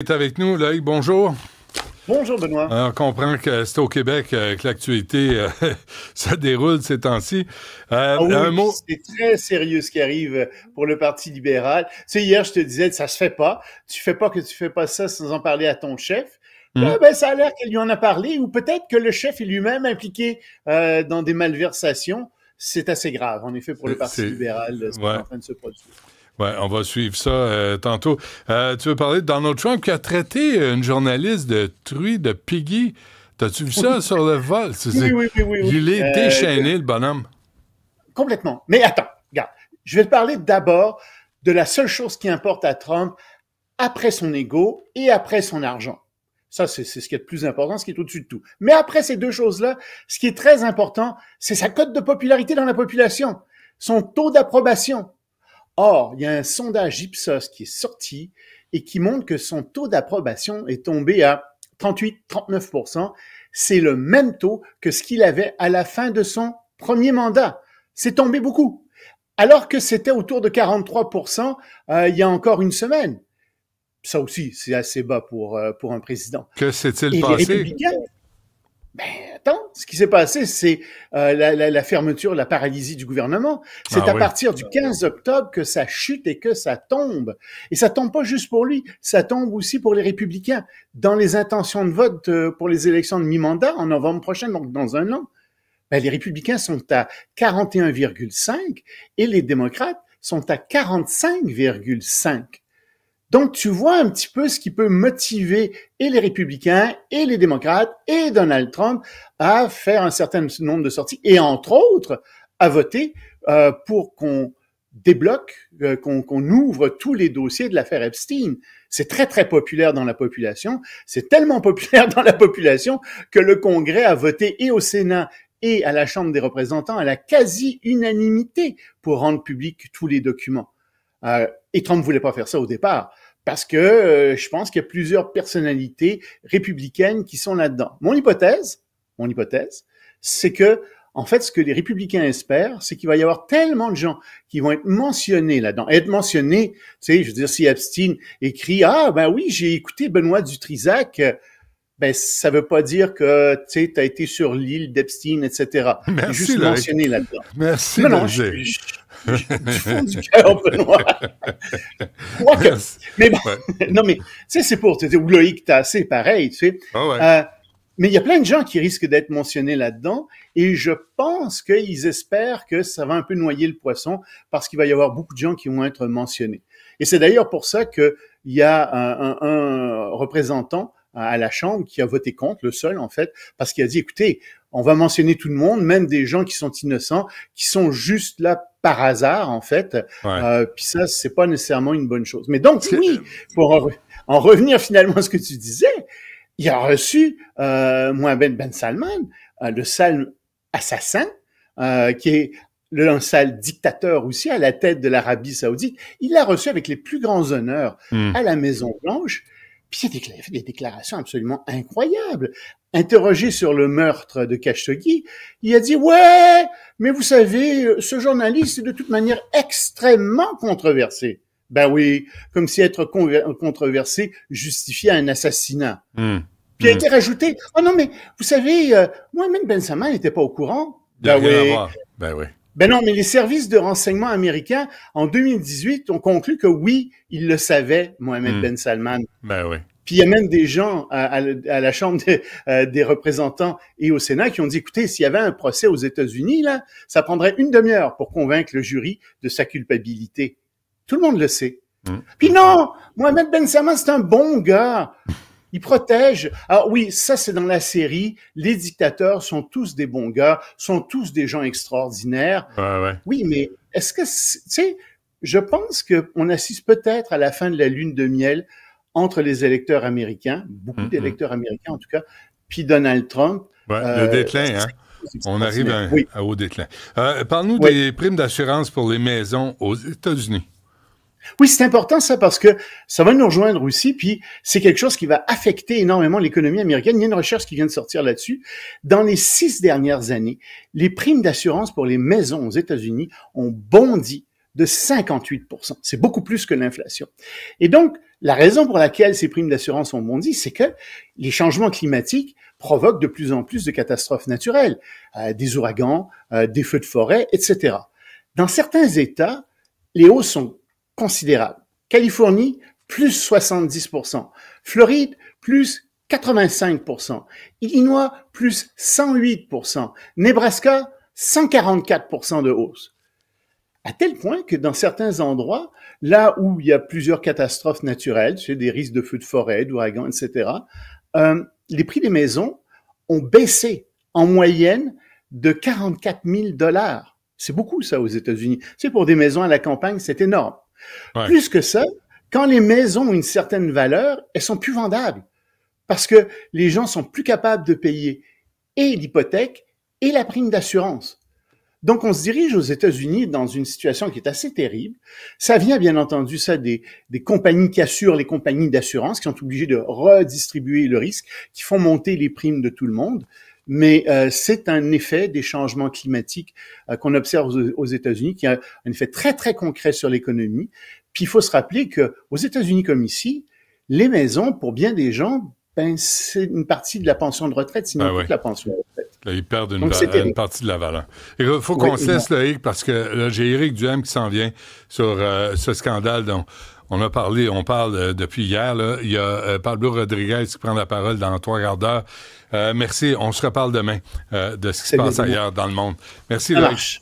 Est avec nous, Loïc, bonjour. Bonjour Benoît. On comprend que c'est au Québec que l'actualité se déroule ces temps-ci. Oui, Un mot. c'est très sérieux ce qui arrive pour le Parti libéral. Tu sais, hier, je te disais, ça se fait pas. Tu fais pas ça sans en parler à ton chef. Là, ben, ça a l'air qu'elle lui en a parlé, ou peut-être que le chef est lui-même impliqué dans des malversations. C'est assez grave, en effet, pour le Parti libéral, ce qui est en train de se produire. Oui, on va suivre ça tantôt. Tu veux parler de Donald Trump qui a traité une journaliste de truie, de piggy. T'as-tu vu ça sur le vol? Oui. Il est déchaîné, le bonhomme. Complètement. Mais attends, regarde. Je vais te parler d'abord de la seule chose qui importe à Trump après son ego et après son argent. Ça, c'est ce qui est le plus important, ce qui est au-dessus de tout. Mais après ces deux choses-là, ce qui est très important, c'est sa cote de popularité dans la population, son taux d'approbation. Or, il y a un sondage Ipsos qui est sorti et qui montre que son taux d'approbation est tombé à 38-39%. C'est le même taux que ce qu'il avait à la fin de son premier mandat. C'est tombé beaucoup. Alors que c'était autour de 43% il y a encore une semaine. Ça aussi, c'est assez bas pour un président. Que s'est-il Et passé? Les républicains, ben, attends, ce qui s'est passé, c'est la fermeture, la paralysie du gouvernement. C'est à partir du 15 octobre que ça chute et que ça tombe. Et ça tombe pas juste pour lui, ça tombe aussi pour les républicains. Dans les intentions de vote pour les élections de mi-mandat en novembre prochain, donc dans un an, ben, les républicains sont à 41,5 et les démocrates sont à 45,5. Donc, tu vois un petit peu ce qui peut motiver et les républicains, et les démocrates, et Donald Trump à faire un certain nombre de sorties, et entre autres, à voter pour qu'on débloque, qu'on ouvre tous les dossiers de l'affaire Epstein. C'est très, très populaire dans la population. C'est tellement populaire dans la population que le Congrès a voté et au Sénat et à la Chambre des représentants à la quasi-unanimité pour rendre publics tous les documents. Et Trump voulait pas faire ça au départ, parce que je pense qu'il y a plusieurs personnalités républicaines qui sont là-dedans. Mon hypothèse, c'est que, en fait, ce que les républicains espèrent, c'est qu'il va y avoir tellement de gens qui vont être mentionnés là-dedans. Être mentionnés, tu sais, je veux dire, si Epstein écrit « Ah, ben oui, j'ai écouté Benoît Dutrisac », ben, ça veut pas dire que, tu sais, t'as été sur l'île d'Epstein, etc. Merci, juste mentionné là-dedans. Merci, non, du fond du cœur, Benoît. Mais bon, non, mais, tu sais, c'est pour te dire, ou Loïc, t'as assez pareil, tu sais. Mais il y a plein de gens qui risquent d'être mentionnés là-dedans, et je pense qu'ils espèrent que ça va un peu noyer le poisson, parce qu'il va y avoir beaucoup de gens qui vont être mentionnés. Et c'est d'ailleurs pour ça qu'il y a un représentant à la Chambre qui a voté contre, le seul en fait, parce qu'il a dit, écoutez, on va mentionner tout le monde, même des gens qui sont innocents, qui sont juste là par hasard en fait, puis ça, c'est pas nécessairement une bonne chose. Mais donc, oui, pour en revenir finalement à ce que tu disais, il a reçu Mohammed Ben Salman, le sale assassin, qui est un sale dictateur aussi à la tête de l'Arabie Saoudite. Il l'a reçu avec les plus grands honneurs à la Maison-Blanche. Puis il a fait des déclarations absolument incroyables. Interrogé sur le meurtre de Khashoggi, il a dit « Ouais, mais vous savez, ce journaliste est de toute manière extrêmement controversé. » Ben oui, comme si être controversé justifiait un assassinat. Puis il a été rajouté « Oh non, mais vous savez, Mohammed Ben Salman n'était pas au courant. » Ben oui. Ben non, mais les services de renseignement américains, en 2018, ont conclu que oui, ils le savaient, Mohammed Ben Salman. Ben oui. Puis il y a même des gens à la Chambre des représentants et au Sénat qui ont dit, écoutez, s'il y avait un procès aux États-Unis, là, ça prendrait une demi-heure pour convaincre le jury de sa culpabilité. Tout le monde le sait. Puis non, Mohammed Ben Salman, c'est un bon gars. Il protège. Alors oui, ça c'est dans la série. Les dictateurs sont tous des bons gars, sont tous des gens extraordinaires. Oui, mais est-ce que, tu sais, je pense qu'on assiste peut-être à la fin de la lune de miel entre les électeurs américains, beaucoup d'électeurs américains en tout cas, puis Donald Trump. Le déclin, hein? On arrive à haut déclin. Parle-nous des primes d'assurance pour les maisons aux États-Unis. Oui, c'est important ça parce que ça va nous rejoindre aussi, puis c'est quelque chose qui va affecter énormément l'économie américaine. Il y a une recherche qui vient de sortir là-dessus. Dans les 6 dernières années, les primes d'assurance pour les maisons aux États-Unis ont bondi de 58%. C'est beaucoup plus que l'inflation. Et donc, La raison pour laquelle ces primes d'assurance ont bondi, c'est que les changements climatiques provoquent de plus en plus de catastrophes naturelles, des ouragans, des feux de forêt, etc. Dans certains États, les hausses sont considérables. Californie, plus 70%. Floride, plus 85%. Illinois, plus 108%. Nebraska, 144% de hausse. À tel point que dans certains endroits, là où il y a plusieurs catastrophes naturelles, des risques de feux de forêt, d'ouragans, etc., les prix des maisons ont baissé en moyenne de 44 000 $. C'est beaucoup, ça, aux États-Unis. Pour des maisons à la campagne, c'est énorme. Ouais. Plus que ça, quand les maisons ont une certaine valeur, elles sont plus vendables parce que les gens sont plus capables de payer et l'hypothèque et la prime d'assurance. Donc, on se dirige aux États-Unis dans une situation qui est assez terrible. Ça vient, bien entendu, des compagnies qui assurent les compagnies d'assurance, qui sont obligées de redistribuer le risque, qui font monter les primes de tout le monde. Mais c'est un effet des changements climatiques qu'on observe aux États-Unis, qui a un effet très, très concret sur l'économie. Puis, il faut se rappeler qu'aux États-Unis comme ici, les maisons, pour bien des gens, c'est une partie de la pension de retraite, sinon toute la pension de retraite. Là, ils perdent une partie de la valeur. Il faut qu'on se laisse, Loïc, parce que là, j'ai Éric Duhem qui s'en vient sur ce scandale dont on parle depuis hier. Là. Il y a Pablo Rodriguez qui prend la parole dans 3 quarts d'heure. Merci, on se reparle demain de ce qui se passe ailleurs dans le monde. Merci, Loïc.